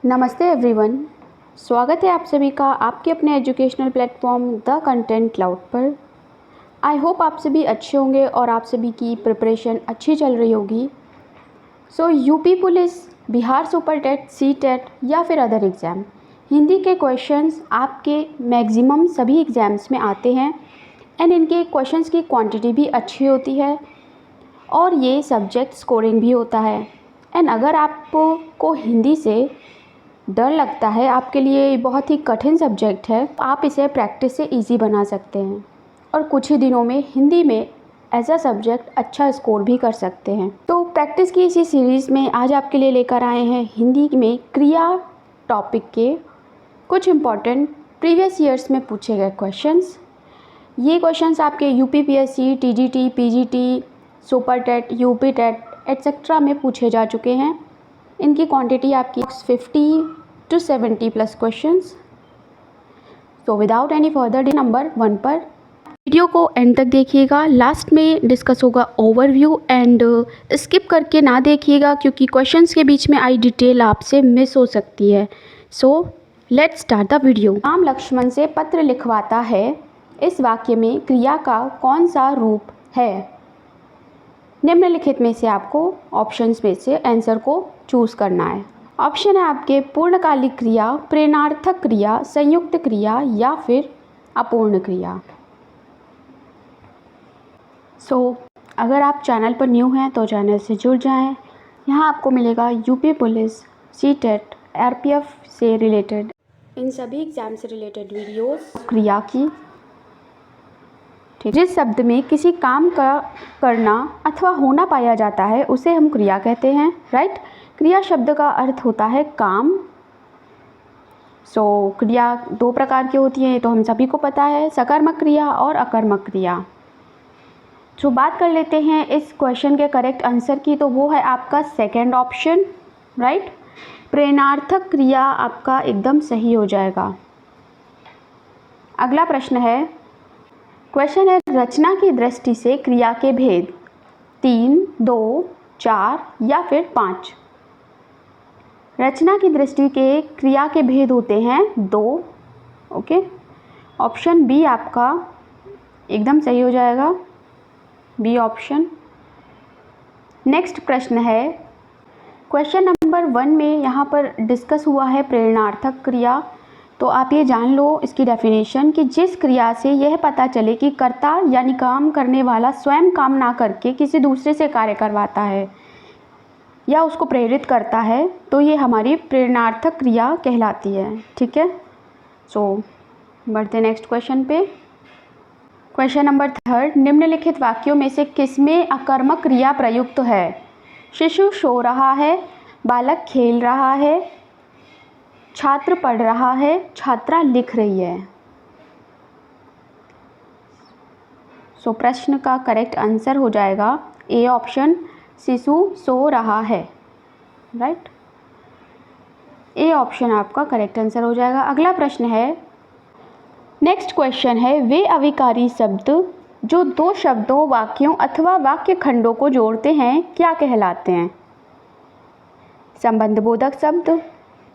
नमस्ते एवरीवन, स्वागत है आप सभी का आपके अपने educational platform the content cloud पर। आई होप आप सभी अच्छे होंगे और आप सभी की प्रिपरेशन अच्छी चल रही होगी। UP police, Bihar super TET, C TET या फिर अदर एग्ज़ाम, हिंदी के क्वेश्चंस आपके मैक्सिमम सभी एग्ज़ाम्स में आते हैं एंड इनके क्वेश्चंस की क्वांटिटी भी अच्छी होती है और ये सब्जेक्ट स्कोरिंग भी होता है। एंड अगर आपको हिंदी से डर लगता है, आपके लिए बहुत ही कठिन सब्जेक्ट है, आप इसे प्रैक्टिस से इजी बना सकते हैं और कुछ ही दिनों में हिंदी में एज अ सब्जेक्ट अच्छा स्कोर भी कर सकते हैं। तो प्रैक्टिस की इसी सीरीज़ में आज आपके लिए लेकर आए हैं हिंदी में क्रिया टॉपिक के कुछ इम्पॉर्टेंट प्रीवियस ईयर्स में पूछे गए क्वेश्चंस। ये क्वेश्चंस आपके UPPSC, TGT, PGT, super TET, UP TET etcetera में पूछे जा चुके हैं। इनकी क्वांटिटी आपकी 50 to 70 प्लस क्वेश्चंस। तो without any further day number 1 पर वीडियो को एंड तक देखिएगा। लास्ट में डिस्कस होगा ओवरव्यू एंड स्किप करके ना देखिएगा क्योंकि क्वेश्चंस के बीच में आई डिटेल आपसे मिस हो सकती है। So let's start the video. Ram Lakshman से पत्र लिखवाता है, इस वाक्य में क्रिया का कौन सा रूप है? निम्नलिखित में से आपको ऑप्शंस में से आंसर को चूज़ करना है। ऑप्शन है आपके पूर्णकालिक क्रिया, प्रेरणार्थक क्रिया, संयुक्त क्रिया या फिर अपूर्ण क्रिया। अगर आप चैनल पर न्यू हैं तो चैनल से जुड़ जाएं। यहाँ आपको मिलेगा UP police, C TET, RPF से रिलेटेड इन सभी एग्जाम से रिलेटेड वीडियोस क्रिया की। जिस शब्द में किसी काम का करना अथवा होना पाया जाता है उसे हम क्रिया कहते हैं, राइट। क्रिया शब्द का अर्थ होता है काम। क्रिया दो प्रकार की होती है, ये तो हम सभी को पता है, सकर्मक क्रिया और अकर्मक क्रिया। बात कर लेते हैं इस क्वेश्चन के करेक्ट आंसर की, तो वो है आपका सेकंड ऑप्शन, राइट। प्रेरणार्थक क्रिया आपका एकदम सही हो जाएगा। अगला प्रश्न है, क्वेश्चन है रचना की दृष्टि से क्रिया के भेद 3, 2, 4 या फिर 5। रचना की दृष्टि के क्रिया के भेद होते हैं 2। ओके, ऑप्शन बी आपका एकदम सही हो जाएगा, बी ऑप्शन। नेक्स्ट प्रश्न है, क्वेश्चन नंबर 1 में यहाँ पर डिस्कस हुआ है प्रेरणार्थक क्रिया। तो आप ये जान लो इसकी डेफिनेशन कि जिस क्रिया से यह पता चले कि कर्ता यानी काम करने वाला स्वयं काम ना करके किसी दूसरे से कार्य करवाता है या उसको प्रेरित करता है, तो ये हमारी प्रेरणार्थक क्रिया कहलाती है, ठीक है। बढ़ते नेक्स्ट क्वेश्चन पे। क्वेश्चन नंबर 3, निम्नलिखित वाक्यों में से किसमें अकर्मक क्रिया प्रयुक्त है? शिशु सो रहा है, बालक खेल रहा है, छात्र पढ़ रहा है, छात्रा लिख रही है। प्रश्न का करेक्ट आंसर हो जाएगा ए ऑप्शन, शिशु सो रहा है, राइट। ए ऑप्शन आपका करेक्ट आंसर हो जाएगा। अगला प्रश्न है, नेक्स्ट क्वेश्चन है, वे अविकारी शब्द जो दो शब्दों, वाक्यों अथवा वाक्य खंडों को जोड़ते हैं क्या कहलाते हैं? संबंध बोधक शब्द,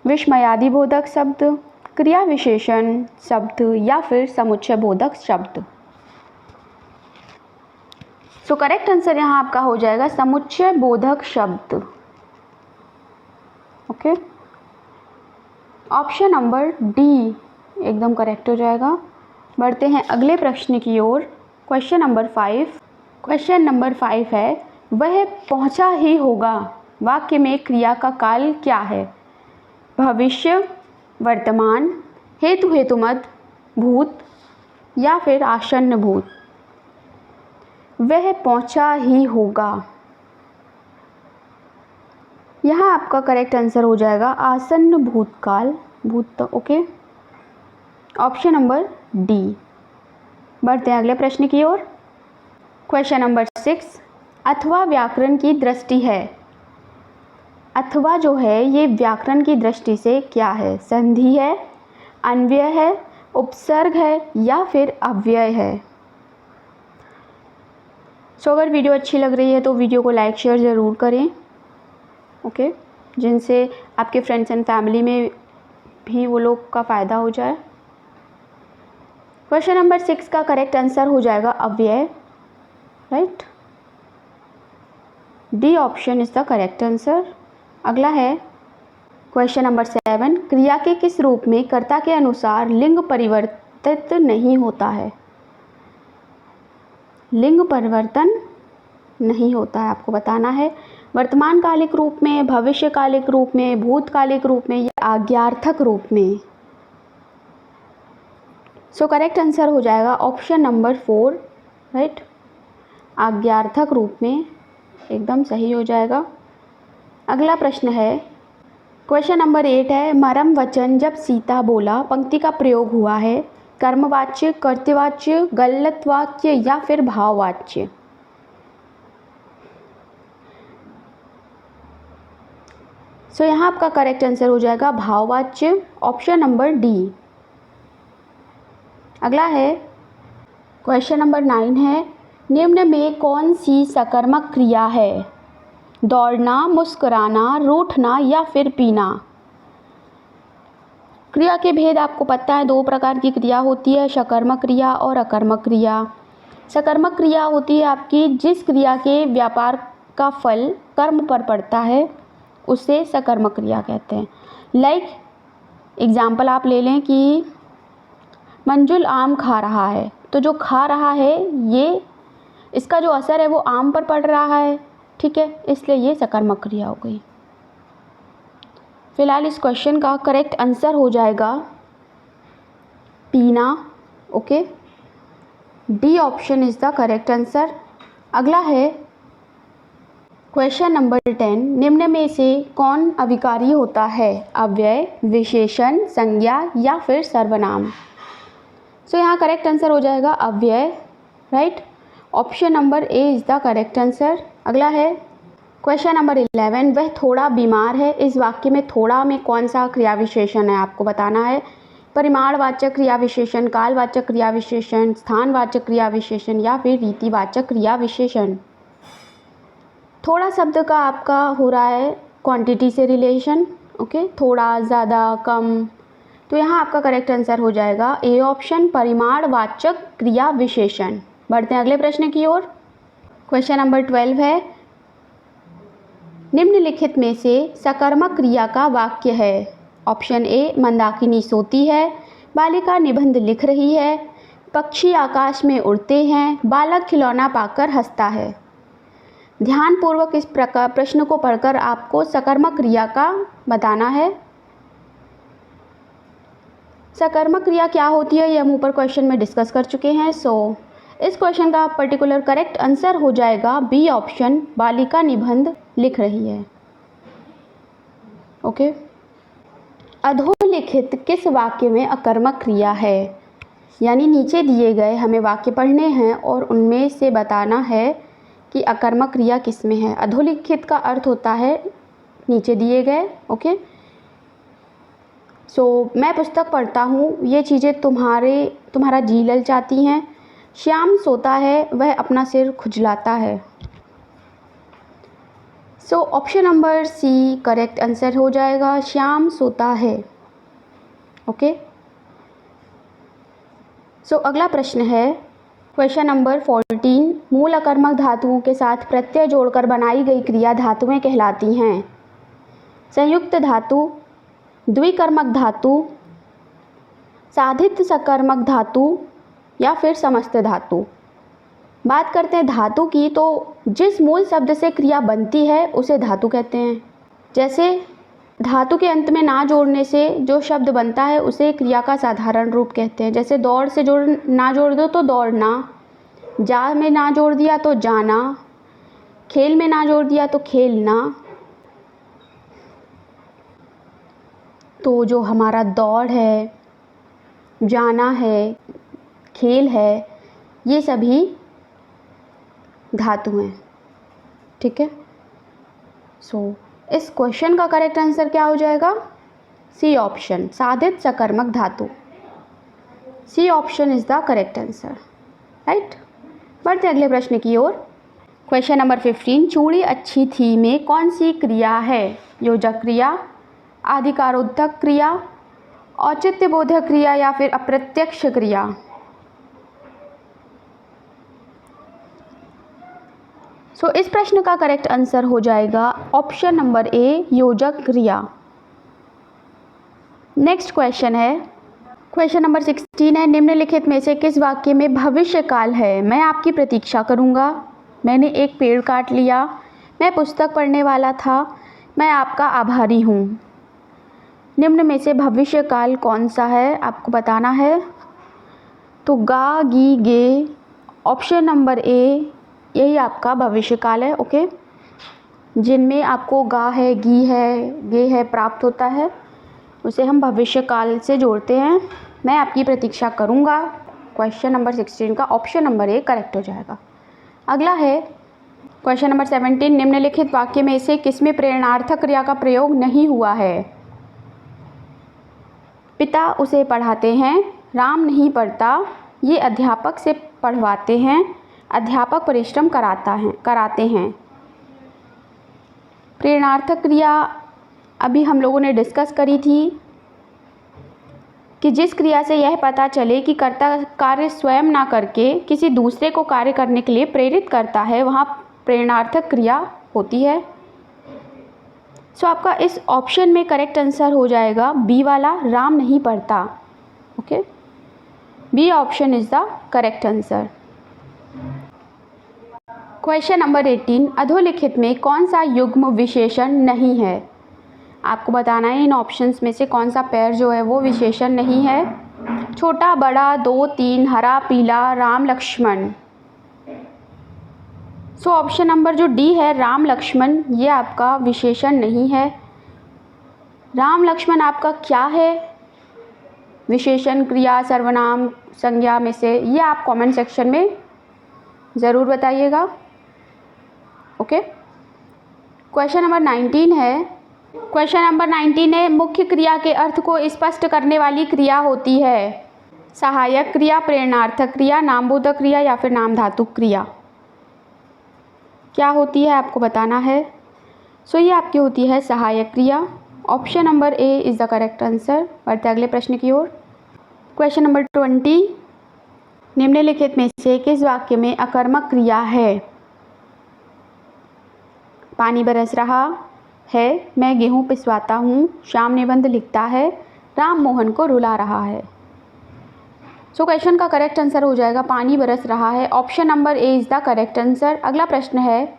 विस्मयादि बोधक शब्द, क्रिया विशेषण शब्द या फिर समुच्चय बोधक शब्द। करेक्ट आंसर यहाँ आपका हो जाएगा समुच्चय बोधक शब्द। ओके, ऑप्शन नंबर डी एकदम करेक्ट हो जाएगा। बढ़ते हैं अगले प्रश्न की ओर। Question number 5। क्वेश्चन नंबर 5 है, वह पहुंचा ही होगा वाक्य में क्रिया का काल क्या है? भविष्य, वर्तमान, हेतु हेतुमत, भूत या फिर आसन्न भूत। वह पहुंचा ही होगा, यहाँ आपका करेक्ट आंसर हो जाएगा आसन्न भूतकाल, भूत। Okay, option number D. बढ़ते हैं अगले प्रश्न की ओर। क्वेश्चन नंबर 6, अथवा व्याकरण की दृष्टि है। अथवा जो है ये व्याकरण की दृष्टि से क्या है? संधि है, अन्वय है, उपसर्ग है या फिर अव्यय है? अगर वीडियो अच्छी लग रही है तो वीडियो को लाइक शेयर ज़रूर करें। ओके, जिनसे आपके फ्रेंड्स एंड फैमिली में भी वो लोग का फ़ायदा हो जाए। क्वेश्चन नंबर 6 का करेक्ट आंसर हो जाएगा अव्यय, right. D option is the correct answer. अगला है क्वेश्चन नंबर 7, क्रिया के किस रूप में कर्ता के अनुसार लिंग परिवर्तित नहीं होता है? लिंग परिवर्तन नहीं होता है, आपको बताना है। वर्तमान कालिक रूप में, भविष्यकालिक रूप में, भूतकालिक रूप में या आज्ञार्थक रूप में? सो करेक्ट आंसर हो जाएगा ऑप्शन नंबर 4, राइट। आज्ञार्थक रूप में एकदम सही हो जाएगा। अगला प्रश्न है क्वेश्चन नंबर 8 है, मरम वचन जब सीता बोला पंक्ति का प्रयोग हुआ है कर्मवाच्य, कर्तृवाच्य, गलत वाक्य या फिर भाववाच्य? सो यहाँ आपका करेक्ट आंसर हो जाएगा भाववाच्य, ऑप्शन नंबर डी। अगला है क्वेश्चन नंबर 9 है, निम्न में कौन सी सकर्मक क्रिया है? दौड़ना, मुस्कुराना, रूठना या फिर पीना? क्रिया के भेद आपको पता है, 2 प्रकार की क्रिया होती है, सकर्मक क्रिया और अकर्मक क्रिया। सकर्मक क्रिया होती है आपकी जिस क्रिया के व्यापार का फल कर्म पर पड़ता है उसे सकर्मक क्रिया कहते हैं। लाइक एग्जाम्पल आप ले लें कि मंजुल आम खा रहा है, तो जो खा रहा है ये इसका जो असर है वो आम पर पड़ रहा है, ठीक है, इसलिए ये सकर्मक क्रिया हो गई। फिलहाल इस क्वेश्चन का करेक्ट आंसर हो जाएगा पीना, okay. D option is the correct answer. अगला है क्वेश्चन नंबर 10, निम्न में से कौन अविकारी होता है? अव्यय, विशेषण, संज्ञा या फिर सर्वनाम? सो यहाँ करेक्ट आंसर हो जाएगा अव्यय, right. Option number A is the correct answer. अगला है क्वेश्चन नंबर 11, वह थोड़ा बीमार है। इस वाक्य में थोड़ा में कौन सा क्रिया विशेषण है, आपको बताना है। परिमाणवाचक क्रिया विशेषण, कालवाचक क्रिया विशेषण, स्थानवाचक क्रिया विशेषण या फिर रीतिवाचक क्रिया विशेषण? थोड़ा शब्द का आपका हो रहा है क्वांटिटी से रिलेशन, ओके, थोड़ा, ज़्यादा, कम, तो यहाँ आपका करेक्ट आंसर हो जाएगा ए ऑप्शन, परिमाणवाचक क्रिया विशेषण। बढ़ते हैं अगले प्रश्न की ओर। क्वेश्चन नंबर 12 है, निम्नलिखित में से सकर्मक क्रिया का वाक्य है? ऑप्शन ए, मंदाकिनी सोती है, बालिका निबंध लिख रही है, पक्षी आकाश में उड़ते हैं, बालक खिलौना पाकर हंसता है। ध्यानपूर्वक इस प्रकार प्रश्न को पढ़कर आपको सकर्मक क्रिया का बताना है। सकर्मक क्रिया क्या होती है ये हम ऊपर क्वेश्चन में डिस्कस कर चुके हैं। सो इस क्वेश्चन का पर्टिकुलर करेक्ट आंसर हो जाएगा बी ऑप्शन, बालिका निबंध लिख रही है, ओके। अधोलिखित किस वाक्य में अकर्मक क्रिया है? यानी नीचे दिए गए हमें वाक्य पढ़ने हैं और उनमें से बताना है कि अकर्मक क्रिया किस में है। अधोलिखित का अर्थ होता है नीचे दिए गए, ओके। सो मैं पुस्तक पढ़ता हूँ, ये चीज़ें तुम्हारा जी ललचाती हैं। श्याम सोता है, वह अपना सिर खुजलाता है। So option number C correct answer हो जाएगा, श्याम सोता है, ओके। सो अगला प्रश्न है क्वेश्चन नंबर 14, मूल अकर्मक धातुओं के साथ प्रत्यय जोड़कर बनाई गई क्रिया धातुएं कहलाती हैं? संयुक्त धातु, द्विकर्मक धातु, साधित सकर्मक धातु या फिर समस्त धातु? बात करते हैं धातु की, तो जिस मूल शब्द से क्रिया बनती है उसे धातु कहते हैं। जैसे धातु के अंत में ना जोड़ने से जो शब्द बनता है उसे क्रिया का साधारण रूप कहते हैं। जैसे दौड़ से ना जोड़ दो तो दौड़ना, जा में ना जोड़ दिया तो जाना, खेल में ना जोड़ दिया तो खेलना। तो जो हमारा दौड़ है, जाना है, खेल है, ये सभी धातु हैं, ठीक है। सो इस क्वेश्चन का करेक्ट आंसर क्या हो जाएगा? सी ऑप्शन, साधित सकर्मक धातु। C option is the correct answer, right. बढ़ते अगले प्रश्न की ओर। क्वेश्चन नंबर 15, चूड़ी अच्छी थी में कौन सी क्रिया है? योजक क्रिया, अधिकारोद्धक क्रिया, औचित्यबोधक क्रिया या फिर अप्रत्यक्ष क्रिया? इस प्रश्न का करेक्ट आंसर हो जाएगा ऑप्शन नंबर ए, योजक क्रिया। नेक्स्ट क्वेश्चन है, क्वेश्चन नंबर 16 है, निम्नलिखित में से किस वाक्य में भविष्य काल है? मैं आपकी प्रतीक्षा करूंगा, मैंने एक पेड़ काट लिया, मैं पुस्तक पढ़ने वाला था, मैं आपका आभारी हूँ। निम्न में से भविष्य काल कौन सा है आपको बताना है। तो गा, गी, गे, ऑप्शन नंबर ए यही आपका भविष्य काल है। ओके, जिनमें आपको गा है, गी है, गे है प्राप्त होता है, उसे हम भविष्य काल से जोड़ते हैं। मैं आपकी प्रतीक्षा करूंगा, क्वेश्चन नंबर 16 का ऑप्शन नंबर ए करेक्ट हो जाएगा। अगला है क्वेश्चन नंबर 17, निम्नलिखित वाक्य में से किसमें प्रेरणार्थक क्रिया का प्रयोग नहीं हुआ है? पिता उसे पढ़ाते हैं, राम नहीं पढ़ता, ये अध्यापक से पढ़वाते हैं, अध्यापक परिश्रम कराते हैं। प्रेरणार्थक क्रिया अभी हम लोगों ने डिस्कस करी थी कि जिस क्रिया से यह पता चले कि कर्ता कार्य स्वयं ना करके किसी दूसरे को कार्य करने के लिए प्रेरित करता है, वहाँ प्रेरणार्थक क्रिया होती है। आपका इस ऑप्शन में करेक्ट आंसर हो जाएगा बी वाला, राम नहीं पढ़ता। Okay, B option is the correct answer. Question number 18, अधोलिखित में कौन सा युग्म विशेषण नहीं है? आपको बताना है इन ऑप्शंस में से कौन सा पेयर जो है वो विशेषण नहीं है। छोटा, बड़ा, 2, 3, हरा, पीला, राम, लक्ष्मण। ऑप्शन नंबर जो डी है, राम लक्ष्मण, ये आपका विशेषण नहीं है। राम लक्ष्मण आपका क्या है? विशेषण, क्रिया, सर्वनाम, संज्ञा में से? ये आप कमेंट सेक्शन में ज़रूर बताइएगा। ओके, क्वेश्चन नंबर 19 है, क्वेश्चन नंबर 19 है, मुख्य क्रिया के अर्थ को स्पष्ट करने वाली क्रिया होती है? सहायक क्रिया, प्रेरणार्थक क्रिया, नामबोधक क्रिया या फिर नामधातुक क्रिया? क्या होती है आपको बताना है। ये आपकी होती है सहायक क्रिया। Option number A is the correct answer. बढ़ते अगले प्रश्न की ओर। क्वेश्चन नंबर 20, निम्नलिखित में से किस वाक्य में अकर्मक क्रिया है? पानी बरस रहा है, मैं गेहूँ पिसवाता हूँ, श्याम निबंध लिखता है, राम मोहन को रुला रहा है। क्वेश्चन का करेक्ट आंसर हो जाएगा पानी बरस रहा है। Option number A is the correct answer. अगला प्रश्न है,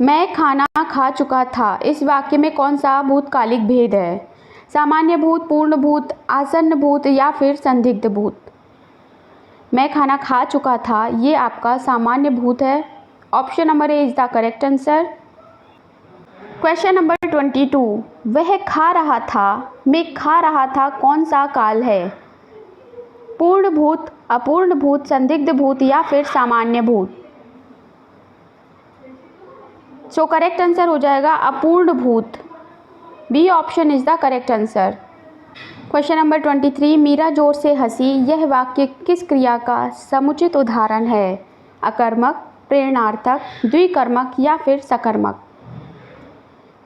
मैं खाना खा चुका था, इस वाक्य में कौन सा भूतकालिक भेद है? सामान्य भूत, पूर्ण भूत, आसन्न भूत या फिर संदिग्ध भूत? मैं खाना खा चुका था, ये आपका सामान्य भूत है। Option number A is the correct answer. Question number 22, वह खा रहा था में खा रहा था कौन सा काल है? पूर्ण भूत, अपूर्ण भूत, संदिग्ध भूत या फिर सामान्य भूत? करेक्ट आंसर हो जाएगा अपूर्ण भूत। B option is the correct answer. Question number 23, Meera जोर से हंसी, यह वाक्य किस क्रिया का समुचित उदाहरण है? अकर्मक, प्रेरणार्थक, द्विकर्मक या फिर सकर्मक?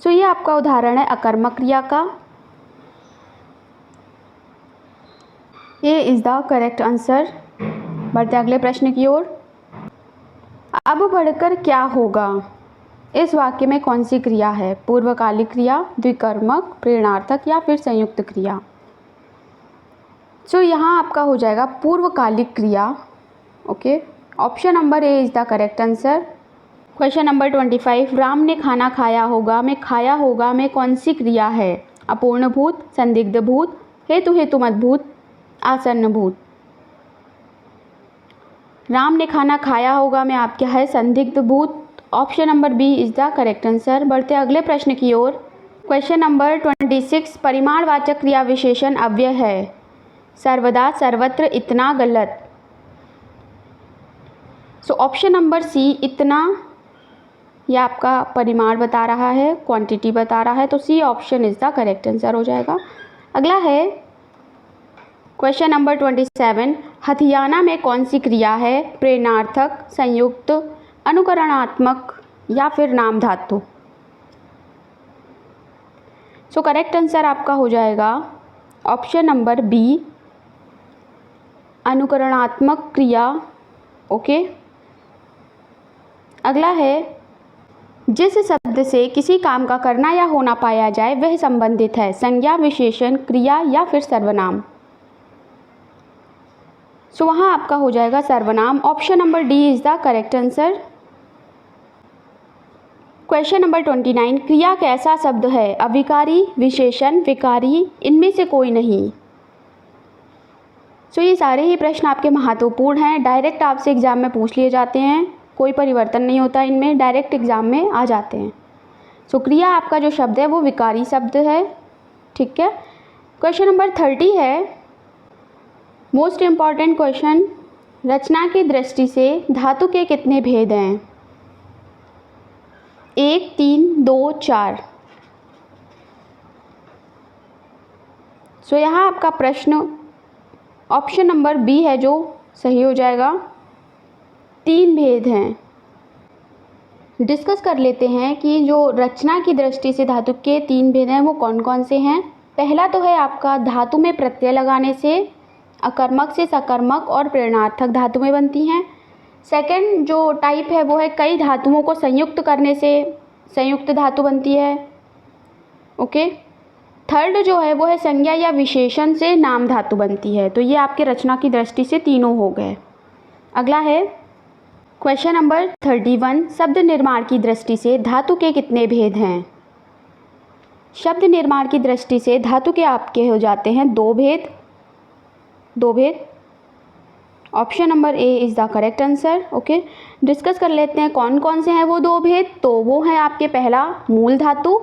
ये आपका उदाहरण है अकर्मक क्रिया का। ए इज़ द करेक्ट आंसर। बढ़ते अगले प्रश्न की ओर। अब बढ़कर क्या होगा, इस वाक्य में कौन सी क्रिया है? पूर्वकालिक क्रिया, द्विकर्मक, प्रेरणार्थक या फिर संयुक्त क्रिया? यहाँ आपका हो जाएगा पूर्वकालिक क्रिया। Okay, option number A is the correct answer. Question number 25, Ram ने खाना खाया होगा में खाया होगा में कौन सी क्रिया है? अपूर्ण भूत, संदिग्ध भूत, हेतु हेतुमत भूत, आसन्न भूत? राम ने खाना खाया होगा में आप क्या है? संदिग्ध भूत। Option number B is the correct answer. बढ़ते अगले प्रश्न की ओर। क्वेश्चन नंबर 26, परिमाणवाचक क्रिया विशेषण अव्यय है? सर्वदा, सर्वत्र, इतना, गलत? ऑप्शन नंबर सी, इतना, यह आपका परिमाण बता रहा है, क्वांटिटी बता रहा है, तो C option is the correct answer हो जाएगा। अगला है क्वेश्चन नंबर 27, हथियाना में कौन सी क्रिया है? प्रेरणार्थक, संयुक्त, अनुकरणात्मक या फिर नाम धातु। सो करेक्ट आंसर आपका हो जाएगा ऑप्शन नंबर बी, अनुकरणात्मक क्रिया। ओके, अगला है, जिस शब्द से किसी काम का करना या होना पाया जाए वह संबंधित है, संज्ञा, विशेषण, क्रिया या फिर सर्वनाम। सो वहाँ आपका हो जाएगा सर्वनाम। Option number D is the correct answer. Question number 29, क्रिया कैसा शब्द है? अविकारी, विशेषण, विकारी, इनमें से कोई नहीं। सो ये सारे ही प्रश्न आपके महत्वपूर्ण हैं, डायरेक्ट आपसे एग्जाम में पूछ लिए जाते हैं, कोई परिवर्तन नहीं होता इनमें, डायरेक्ट एग्जाम में आ जाते हैं। सो क्रिया आपका जो शब्द है वो विकारी शब्द है। ठीक है, क्वेश्चन नंबर 30 है मोस्ट इम्पॉर्टेंट क्वेश्चन, रचना की दृष्टि से धातु के कितने भेद हैं? 1, 3, 2, 4। सो यहाँ आपका प्रश्न ऑप्शन नंबर बी है जो सही हो जाएगा, 3 भेद हैं। डिस्कस कर लेते हैं कि जो रचना की दृष्टि से धातु के 3 भेद हैं वो कौन कौन से हैं। पहला तो है आपका धातु में प्रत्यय लगाने से, अकर्मक से सकर्मक और प्रेरणार्थक धातु में बनती हैं। सेकंड जो टाइप है वो है कई धातुओं को संयुक्त करने से संयुक्त धातु बनती है। ओके, थर्ड जो है वो है संज्ञा या विशेषण से नाम धातु बनती है। तो ये आपके रचना की दृष्टि से तीनों हो गए। अगला है क्वेश्चन नंबर 31, शब्द निर्माण की दृष्टि से धातु के कितने भेद हैं? शब्द निर्माण की दृष्टि से धातु के आपके हो जाते हैं 2 भेद। Option number A is the correct answer. Okay, discuss कर लेते हैं कौन कौन से हैं वो 2 भेद। तो वो है आपके पहला मूल धातु,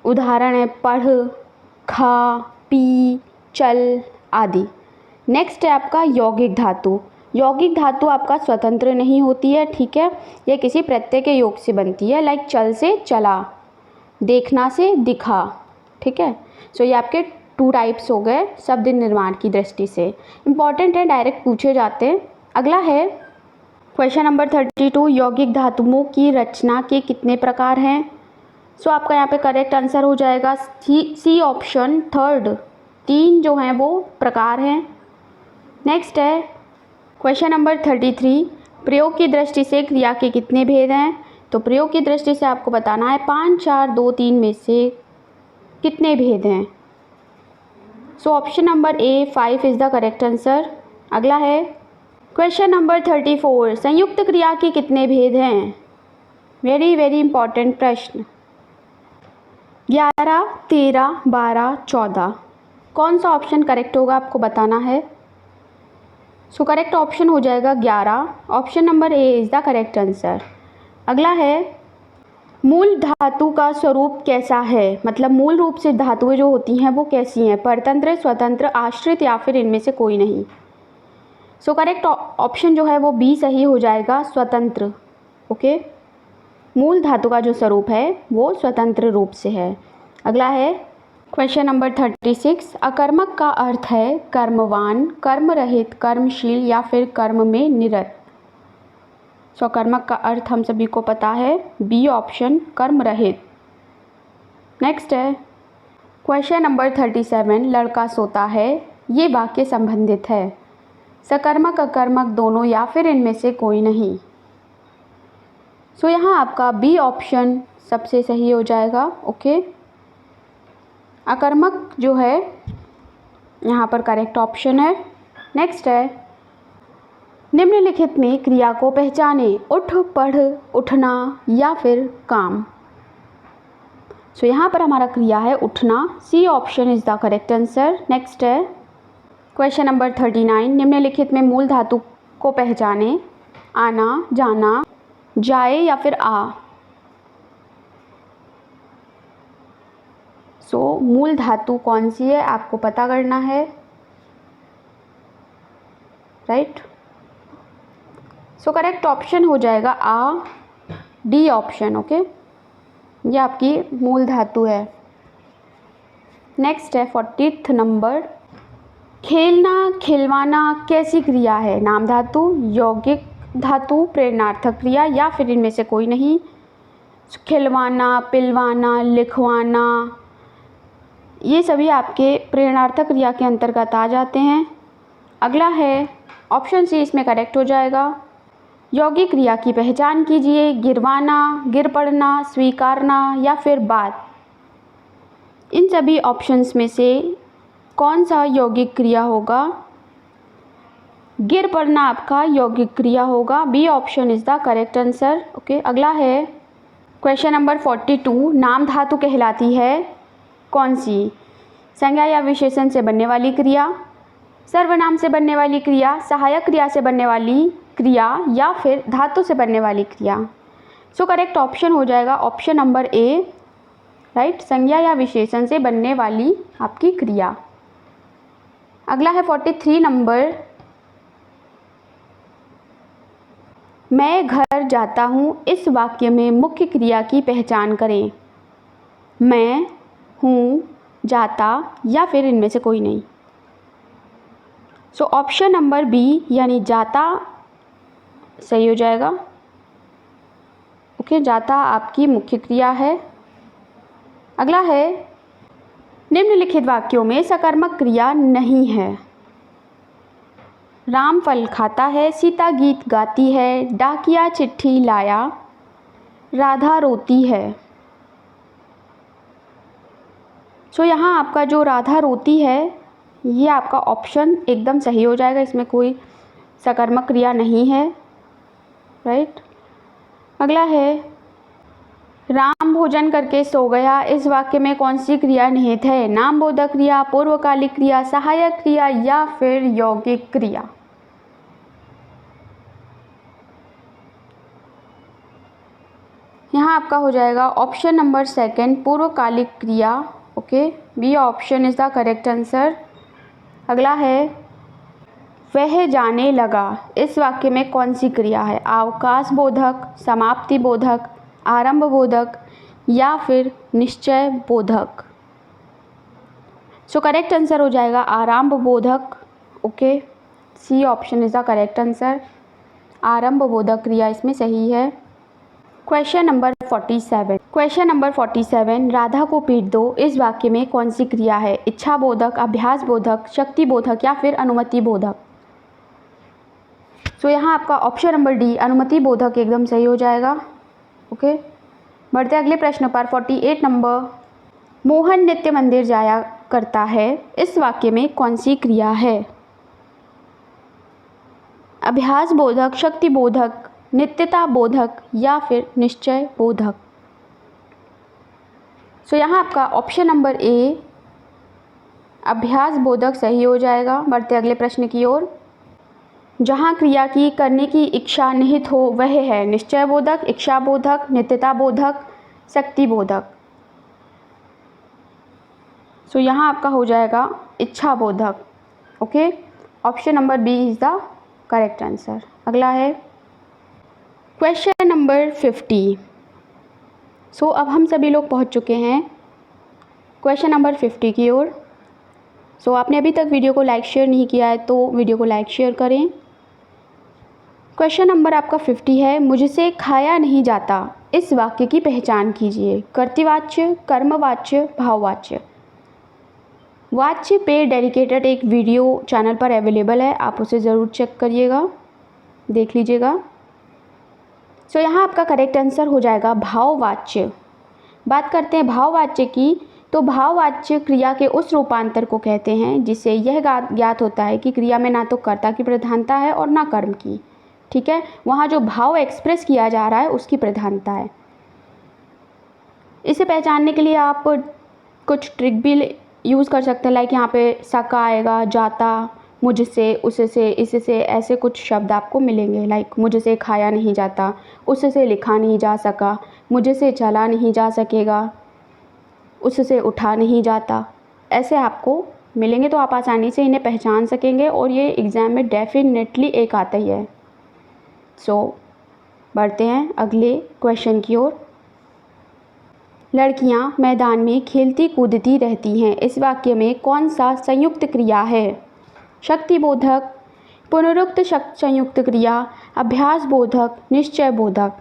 उदाहरण है पढ़, खा, पी, चल आदि। नेक्स्ट है आपका यौगिक धातु। यौगिक धातु आपका स्वतंत्र नहीं होती है, ठीक है, यह किसी प्रत्यय के योग से बनती है, लाइक चल से चला, देखना से दिखा। ठीक है, सो ये आपके 2 टाइप्स हो गए शब्द निर्माण की दृष्टि से, इंपॉर्टेंट है, डायरेक्ट पूछे जाते हैं। अगला है क्वेश्चन नंबर 32, यौगिक धातुओं की रचना के कितने प्रकार हैं? सो आपका यहाँ पे करेक्ट आंसर हो जाएगा सी ऑप्शन, थर्ड, 3 जो हैं वो प्रकार हैं। नेक्स्ट है क्वेश्चन नंबर 33, प्रयोग की दृष्टि से क्रिया के कितने भेद हैं? तो प्रयोग की दृष्टि से आपको बताना है 5, 4, 2, 3 में से कितने भेद हैं। सो option number A 5 is the correct answer. अगला है क्वेश्चन नंबर 34, संयुक्त क्रिया के कितने भेद हैं? वेरी वेरी इंपॉर्टेंट प्रश्न। 11, 13, 12, 14, कौन सा ऑप्शन करेक्ट होगा आपको बताना है। सो करेक्ट ऑप्शन हो जाएगा 11, option number A is the correct answer. अगला है मूल धातु का स्वरूप कैसा है? मतलब मूल रूप से धातुएं जो होती हैं वो कैसी हैं? परतंत्र, स्वतंत्र, आश्रित या फिर इनमें से कोई नहीं। सो करेक्ट ऑप्शन जो है वो बी सही हो जाएगा, स्वतंत्र। ओके, मूल धातु का जो स्वरूप है वो स्वतंत्र रूप से है। अगला है क्वेश्चन नंबर 36, अकर्मक का अर्थ है कर्मवान, कर्म रहित, कर्मशील या फिर कर्म में निरत। सो कर्मक का अर्थ हम सभी को पता है, बी ऑप्शन, कर्म रहित। नेक्स्ट है क्वेश्चन नंबर 37, लड़का सोता है, ये वाक्य संबंधित है, सकर्मक अकर्मक दोनों या फिर इनमें से कोई नहीं। सो यहाँ आपका बी ऑप्शन सबसे सही हो जाएगा। ओके, अकर्मक जो है यहाँ पर करेक्ट ऑप्शन है। नेक्स्ट है निम्नलिखित में क्रिया को पहचाने, उठ, पढ़, उठना या फिर काम। सो यहाँ पर हमारा क्रिया है उठना, C option is the correct answer. Next है क्वेश्चन नंबर 39, निम्नलिखित में मूल धातु को पहचाने, आना, जाना, जाए या फिर आ। सो मूल धातु कौन सी है आपको पता करना है, राइट। सो करेक्ट ऑप्शन हो जाएगा आ, डी ऑप्शन। ओके, ये आपकी मूल धातु है। नेक्स्ट है 40th नंबर, खेलना, खिलवाना कैसी क्रिया है? नाम धातु, यौगिक, धातु प्रेरणार्थक क्रिया या फिर इनमें से कोई नहीं। खिलवाना, पिलवाना, लिखवाना, ये सभी आपके प्रेरणार्थक क्रिया के अंतर्गत आ जाते हैं। अगला है ऑप्शन सी, इसमें करेक्ट हो जाएगा। यौगिक क्रिया की पहचान कीजिए। गिरवाना, गिर पड़ना, स्वीकारना या फिर बात। इन सभी ऑप्शंस में से कौन सा यौगिक क्रिया होगा? गिर पड़ना आपका यौगिक क्रिया होगा। B option is the correct answer. Okay, अगला है क्वेश्चन नंबर 42। नाम धातु कहलाती है कौन सी? संज्ञा या विशेषण से बनने वाली क्रिया, सर्वनाम से बनने वाली क्रिया, सहायक क्रिया से बनने वाली क्रिया या फिर धातु से बनने वाली क्रिया। सो करेक्ट ऑप्शन हो जाएगा ऑप्शन नंबर ए, राइट, संज्ञा या विशेषण से बनने वाली आपकी क्रिया। अगला है 43 नंबर। मैं घर जाता हूँ, इस वाक्य में मुख्य क्रिया की पहचान करें। मैं, हूँ, जाता या फिर इनमें से कोई नहीं। सो ऑप्शन नंबर बी यानी जाता सही हो जाएगा। ओके, जाता आपकी मुख्य क्रिया है। अगला है निम्नलिखित वाक्यों में सकर्मक क्रिया नहीं है। राम फल खाता है, सीता गीत गाती है, डाकिया चिट्ठी लाया, राधा रोती है। सो यहाँ आपका जो राधा रोती है ये आपका ऑप्शन एकदम सही हो जाएगा, इसमें कोई सकर्मक क्रिया नहीं है, राइट। अगला है राम भोजन करके सो गया, इस वाक्य में कौन सी क्रिया निहित है? नामबोधक क्रिया, पूर्वकालिक क्रिया, सहायक क्रिया या फिर यौगिक क्रिया। यहाँ आपका हो जाएगा ऑप्शन नंबर सेकंड, पूर्वकालिक क्रिया। Okay, B option is the correct answer. अगला है वह जाने लगा, इस वाक्य में कौन सी क्रिया है? अवकाश बोधक, समाप्ति बोधक, आरंभ बोधक या फिर निश्चय बोधक। सो करेक्ट आंसर हो जाएगा आरंभ बोधक। Okay, C option is the correct answer. आरंभ बोधक क्रिया इसमें सही है। Question number 47। Question number 47, Radha को पीट दो, इस वाक्य में कौन सी क्रिया है? इच्छा बोधक, अभ्यास बोधक, शक्ति बोधक या फिर अनुमति बोधक। सो यहाँ आपका ऑप्शन नंबर डी अनुमति बोधक एकदम सही हो जाएगा। ओके, बढ़ते अगले प्रश्न पर। 48 नंबर, मोहन नित्य मंदिर जाया करता है, इस वाक्य में कौन सी क्रिया है? अभ्यास बोधक, शक्ति बोधक, नित्यता बोधक या फिर निश्चय बोधक। सो यहाँ आपका ऑप्शन नंबर ए अभ्यास बोधक सही हो जाएगा। बढ़ते अगले प्रश्न की ओर। जहाँ क्रिया की करने की इच्छा निहित हो वह है निश्चय बोधक, इच्छा बोधक, नित्यता बोधक, शक्ति बोधक। सो यहाँ आपका हो जाएगा इच्छा बोधक। Okay, option number B is the correct answer. अगला है क्वेश्चन नंबर 50। सो अब हम सभी लोग पहुँच चुके हैं क्वेश्चन नंबर 50 की ओर। सो आपने अभी तक वीडियो को लाइक शेयर नहीं किया है तो वीडियो को लाइक शेयर करें। क्वेश्चन नंबर आपका 50 है, मुझसे खाया नहीं जाता, इस वाक्य की पहचान कीजिए। कर्तृवाच्य, कर्मवाच्य, भाववाच्य। वाच्य पे डेडिकेटेड एक वीडियो चैनल पर अवेलेबल है, आप उसे ज़रूर चेक करिएगा, देख लीजिएगा। सो यहाँ आपका करेक्ट आंसर हो जाएगा भाववाच्य। बात करते हैं भाववाच्य की, तो भाववाच्य क्रिया के उस रूपांतर को कहते हैं जिससे यह ज्ञात होता है कि क्रिया में ना तो कर्ता की प्रधानता है और ना कर्म की। ठीक है, वहाँ जो भाव एक्सप्रेस किया जा रहा है उसकी प्रधानता है। इसे पहचानने के लिए आप कुछ ट्रिक भी यूज़ कर सकते हैं, लाइक यहाँ पे सका आएगा, जाता, मुझसे, उससे, इससे, ऐसे कुछ शब्द आपको मिलेंगे। लाइक मुझसे खाया नहीं जाता, उससे लिखा नहीं जा सका, मुझसे चला नहीं जा सकेगा, उससे उठा नहीं जाता, ऐसे आपको मिलेंगे तो आप आसानी से इन्हें पहचान सकेंगे और ये एग्ज़ाम में डेफिनेटली एक आता ही है। सो बढ़ते हैं अगले क्वेश्चन की ओर। लड़कियां मैदान में खेलती कूदती रहती हैं, इस वाक्य में कौन सा संयुक्त क्रिया है? शक्ति बोधक, पुनरुक्त संयुक्त क्रिया, अभ्यास बोधक, निश्चय बोधक।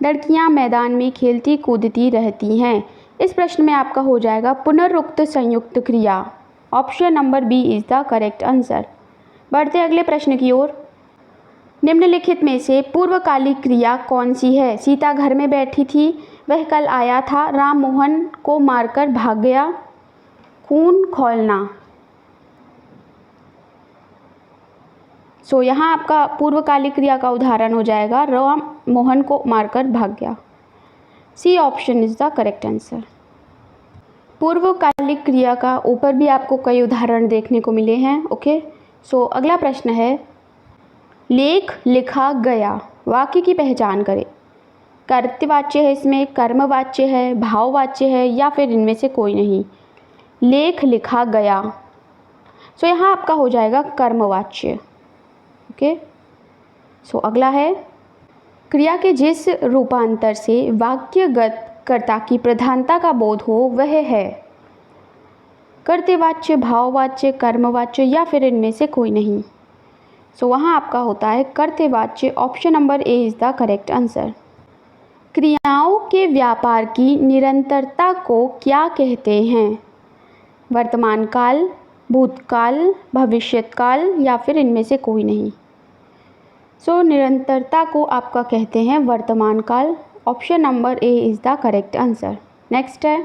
लड़कियां मैदान में खेलती कूदती रहती हैं। इस प्रश्न में आपका हो जाएगा पुनरुक्त संयुक्त क्रिया। Option number B is the correct answer. बढ़ते अगले प्रश्न की ओर। निम्नलिखित में से पूर्वकालिक क्रिया कौन सी है? सीता घर में बैठी थी, वह कल आया था, राम मोहन को मारकर भाग गया, खून खौलना। यहाँ आपका पूर्वकालिक क्रिया का उदाहरण हो जाएगा राम मोहन को मारकर भाग गया। C option is the correct answer. पूर्वकालिक क्रिया का ऊपर भी आपको कई उदाहरण देखने को मिले हैं। ओके, अगला प्रश्न है, लेख लिखा गया वाक्य की पहचान करें। कर्तवाच्य है इसमें, कर्मवाच्य है, भाववाच्य है या फिर इनमें से कोई नहीं। लेख लिखा गया, यहाँ आपका हो जाएगा कर्मवाच्य। ओके, अगला है, क्रिया के जिस रूपांतर से वाक्यगत कर्ता की प्रधानता का बोध हो वह है। कर्तवाच्य, भाववाच्य, कर्मवाच्य या फिर इनमें से कोई नहीं। वहाँ आपका होता है कर्तवाच्य। Option number A is the correct answer. क्रियाओं के व्यापार की निरंतरता को क्या कहते हैं? वर्तमान काल, भूतकाल, भविष्यकाल या फिर इनमें से कोई नहीं। निरंतरता को आपका कहते हैं वर्तमान काल। Option number A is the correct answer. Next है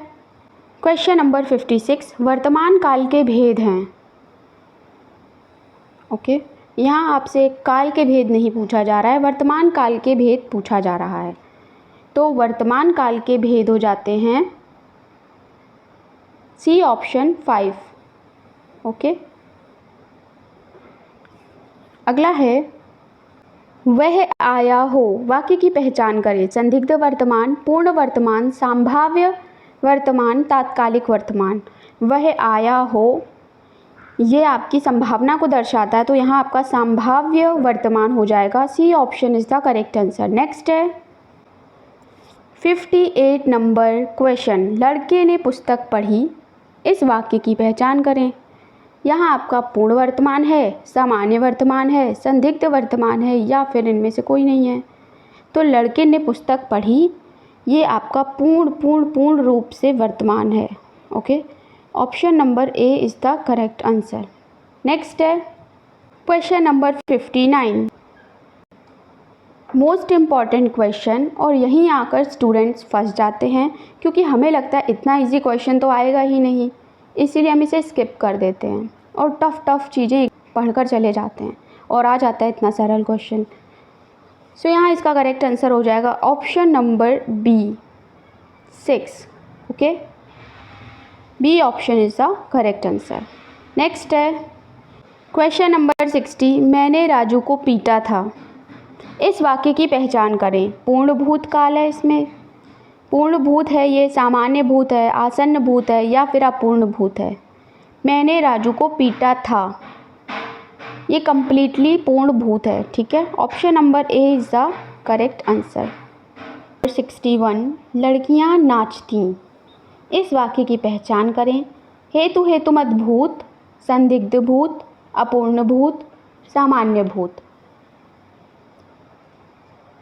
क्वेश्चन नंबर 56, वर्तमान काल के भेद हैं। ओके, यहाँ आपसे काल के भेद नहीं पूछा जा रहा है, वर्तमान काल के भेद पूछा जा रहा है। तो वर्तमान काल के भेद हो जाते हैं सी ऑप्शन 5। ओके, अगला है, वह आया हो वाक्य की पहचान करें। संदिग्ध वर्तमान, पूर्ण वर्तमान, संभाव्य वर्तमान, तात्कालिक वर्तमान। वह आया हो ये आपकी संभावना को दर्शाता है, तो यहाँ आपका संभाव्य वर्तमान हो जाएगा। C option is the correct answer. Next है 58 नंबर क्वेश्चन, लड़के ने पुस्तक पढ़ी, इस वाक्य की पहचान करें। यहाँ आपका पूर्ण वर्तमान है, सामान्य वर्तमान है, संदिग्ध वर्तमान है या फिर इनमें से कोई नहीं है। तो लड़के ने पुस्तक पढ़ी, ये आपका पूर्ण रूप से वर्तमान है। Okay, option number A is the correct answer. Next है question number 59, most important question, और यहीं आकर स्टूडेंट्स फंस जाते हैं क्योंकि हमें लगता है इतना इजी क्वेश्चन तो आएगा ही नहीं, इसीलिए हम इसे स्किप कर देते हैं और टफ चीज़ें पढ़कर चले जाते हैं और आ जाता है इतना सरल क्वेश्चन। यहाँ इसका करेक्ट आंसर हो जाएगा option number B 6। Okay, B option is the correct answer. Next है क्वेश्चन नंबर 60, मैंने राजू को पीटा था, इस वाक्य की पहचान करें। पूर्ण भूतकाल है, इसमें पूर्ण भूत है, ये सामान्य भूत है, आसन्न भूत है या फिर अपूर्ण भूत है। मैंने राजू को पीटा था, ये कंप्लीटली पूर्ण भूत है। ठीक है, option number A is the correct answer. 61, लड़कियां नाचती, इस वाक्य की पहचान करें। हेतुमत भूत, संदिग्ध भूत, अपूर्ण भूत, सामान्य भूत।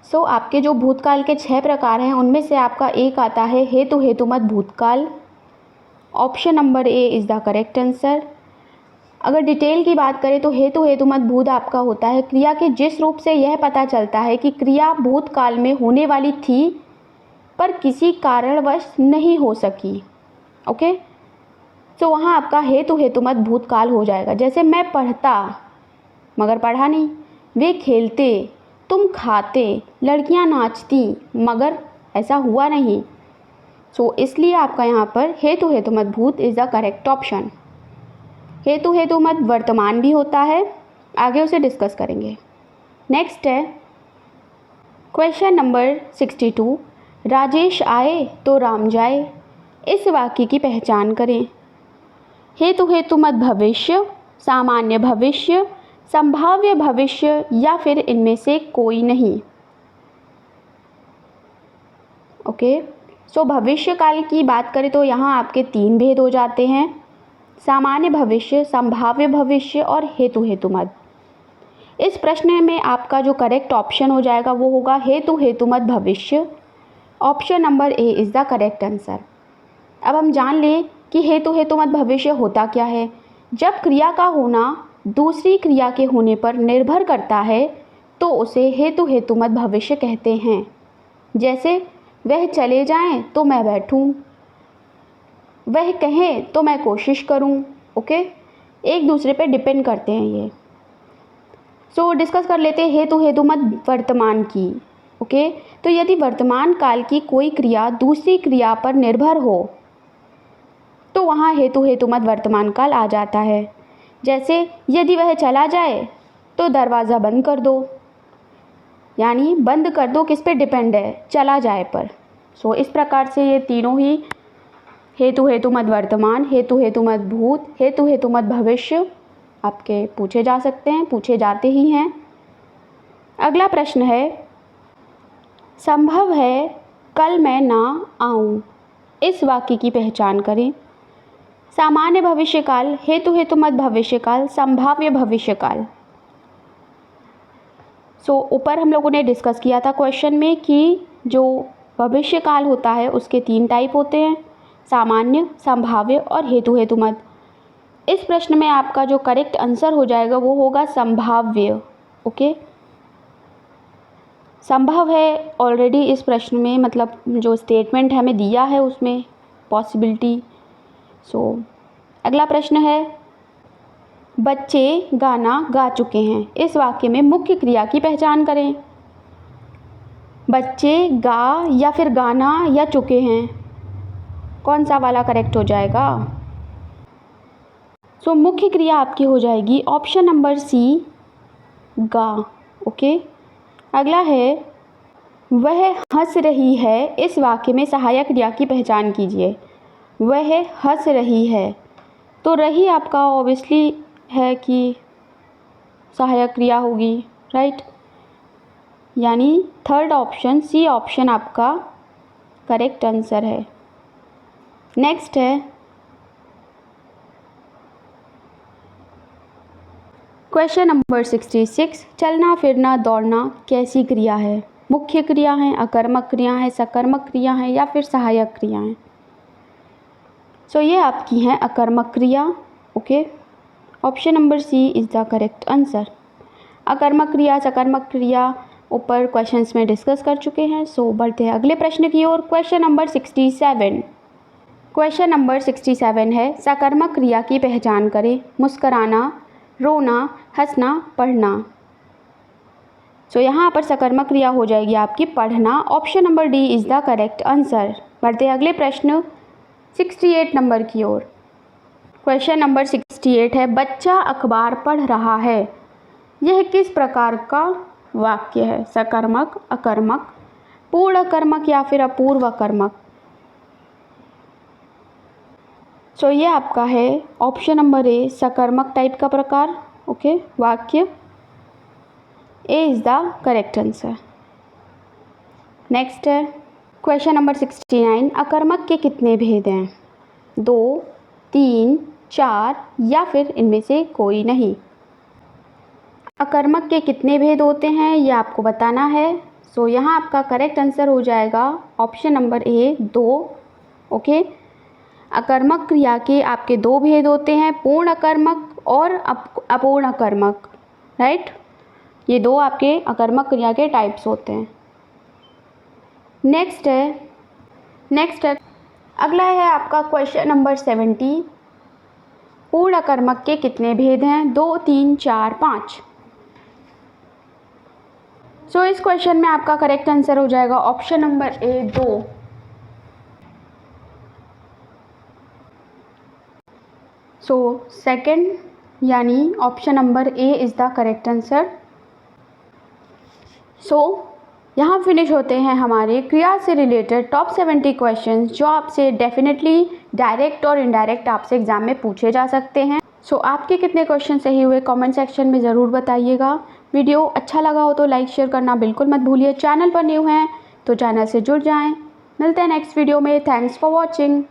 आपके जो भूतकाल के 6 प्रकार हैं उनमें से आपका एक आता है हेतुमत भूतकाल। Option number A is the correct answer. अगर डिटेल की बात करें तो हेतुमत भूत आपका होता है क्रिया के जिस रूप से यह पता चलता है कि क्रिया भूतकाल में होने वाली थी पर किसी कारणवश नहीं हो सकी। ओके, वहाँ आपका हेतुमत भूतकाल हो जाएगा। जैसे मैं पढ़ता मगर पढ़ा नहीं, वे खेलते, तुम खाते, लड़कियां नाचती मगर ऐसा हुआ नहीं। इसलिए आपका यहाँ पर हेतुमत भूत इज़ द करेक्ट ऑप्शन। हेतुमत वर्तमान भी होता है, आगे उसे डिस्कस करेंगे। नेक्स्ट है क्वेश्चन नंबर 62, राजेश आए तो राम जाए, इस वाक्य की पहचान करें। हेतुमत भविष्य, सामान्य भविष्य, संभाव्य भविष्य या फिर इनमें से कोई नहीं। ओके, भविष्य काल की बात करें तो यहाँ आपके 3 भेद हो जाते हैं, सामान्य भविष्य, संभाव्य भविष्य और हेतुमत। इस प्रश्न में आपका जो करेक्ट ऑप्शन हो जाएगा वो होगा हेतु हेतुमत भविष्य। Option number A is the correct answer. अब हम जान लें कि हेतु हेतुमत भविष्य होता क्या है। जब क्रिया का होना दूसरी क्रिया के होने पर निर्भर करता है तो उसे हेतु हेतुमत भविष्य कहते हैं। जैसे वह चले जाएं तो मैं बैठूं, वह कहें तो मैं कोशिश करूं। ओके, एक दूसरे पे डिपेंड करते हैं ये। सो डिस्कस कर लेते हैं हेतु हेतुमत वर्तमान की। ओके, तो यदि वर्तमान काल की कोई क्रिया दूसरी क्रिया पर निर्भर हो तो वहाँ हेतु हेतुमत वर्तमान काल आ जाता है। जैसे यदि वह चला जाए तो दरवाज़ा बंद कर दो, यानी बंद कर दो किस पे डिपेंड है, चला जाए पर। सो इस प्रकार से ये तीनों ही हेतु हेतुमत वर्तमान, हेतु हेतुमत भूत, हेतु हेतुमत भविष्य आपके पूछे जा सकते हैं, पूछे जाते ही हैं। अगला प्रश्न है, संभव है कल मैं ना आऊं, इस वाक्य की पहचान करें। सामान्य भविष्यकाल, हेतु हेतुमत भविष्यकाल, संभाव्य भविष्यकाल। सो ऊपर हम लोगों ने डिस्कस किया था क्वेश्चन में कि जो भविष्यकाल होता है उसके 3 टाइप होते हैं, सामान्य, संभाव्य और हेतु हेतुमत। इस प्रश्न में आपका जो करेक्ट आंसर हो जाएगा वो होगा संभाव्य। ओके, संभव है ऑलरेडी इस प्रश्न में, मतलब जो स्टेटमेंट हमें दिया है उसमें पॉसिबिलिटी। सो अगला प्रश्न है, बच्चे गाना गा चुके हैं, इस वाक्य में मुख्य क्रिया की पहचान करें। बच्चे गा या फिर गाना या चुके हैं, कौन सा वाला करेक्ट हो जाएगा। सो मुख्य क्रिया आपकी हो जाएगी ऑप्शन नंबर सी, गा। ओके, अगला है, वह हंस रही है, इस वाक्य में सहायक क्रिया की पहचान कीजिए। वह हंस रही है, तो रही आपका ऑब्वियसली है कि सहायक क्रिया होगी, राइट। यानी थर्ड ऑप्शन, सी ऑप्शन आपका करेक्ट आंसर है। नेक्स्ट है क्वेश्चन नंबर 66, चलना फिरना दौड़ना कैसी क्रिया है। मुख्य क्रिया है, अकर्मक क्रिया है, सकर्मक क्रिया है या फिर सहायक क्रिया है। सो ये आपकी है अकर्मक क्रिया। Okay, option number C is the correct answer. अकर्मक क्रिया, सकर्मक क्रिया ऊपर क्वेश्चंस में डिस्कस कर चुके हैं। सो बढ़ते हैं अगले प्रश्न की ओर। Question number 67। क्वेश्चन नंबर 67 है, सकर्मक क्रिया की पहचान करें। मुस्कराना, रोना, हंसना, पढ़ना। सो यहाँ पर सकर्मक क्रिया हो जाएगी आपकी पढ़ना। Option number D is the correct answer. बढ़ते हैं अगले प्रश्न 68 नंबर की ओर। क्वेश्चन नंबर 68 है, बच्चा अखबार पढ़ रहा है, यह किस प्रकार का वाक्य है। सकर्मक, अकर्मक, पूर्ण अकर्मक या फिर अपूर्व अकर्मक। सो ये आपका है ऑप्शन नंबर ए, सकर्मक टाइप का प्रकार। ओके, वाक्य ए is the correct answer. Next है क्वेश्चन नंबर 69, अकर्मक के कितने भेद हैं। 2, 3, 4 या फिर इनमें से कोई नहीं। अकर्मक के कितने भेद होते हैं ये आपको बताना है। सो यहाँ आपका करेक्ट आंसर हो जाएगा ऑप्शन नंबर ए, 2। ओके, अकर्मक क्रिया के आपके 2 भेद होते हैं, पूर्ण अकर्मक और अपूर्ण अकर्मक, राइट। ये 2 आपके अकर्मक क्रिया के टाइप्स होते हैं। नेक्स्ट है अगला है आपका क्वेश्चन नंबर 70, पूर्ण अकर्मक के कितने भेद हैं। 2, 3, 4, 5। सो इस क्वेश्चन में आपका करेक्ट आंसर हो जाएगा option number A, 2। So second यानी option number A is the correct answer. So यहाँ फिनिश होते हैं हमारे क्रिया से रिलेटेड टॉप 70 क्वेश्चंस जो आपसे डेफिनेटली डायरेक्ट और इनडायरेक्ट आपसे एग्जाम में पूछे जा सकते हैं। सो आपके कितने क्वेश्चन सही हुए कमेंट सेक्शन में ज़रूर बताइएगा। वीडियो अच्छा लगा हो तो लाइक शेयर करना बिल्कुल मत भूलिए। चैनल पर न्यू हैं तो चैनल से जुड़ जाएं। मिलते हैं नेक्स्ट वीडियो में। Thanks for watching.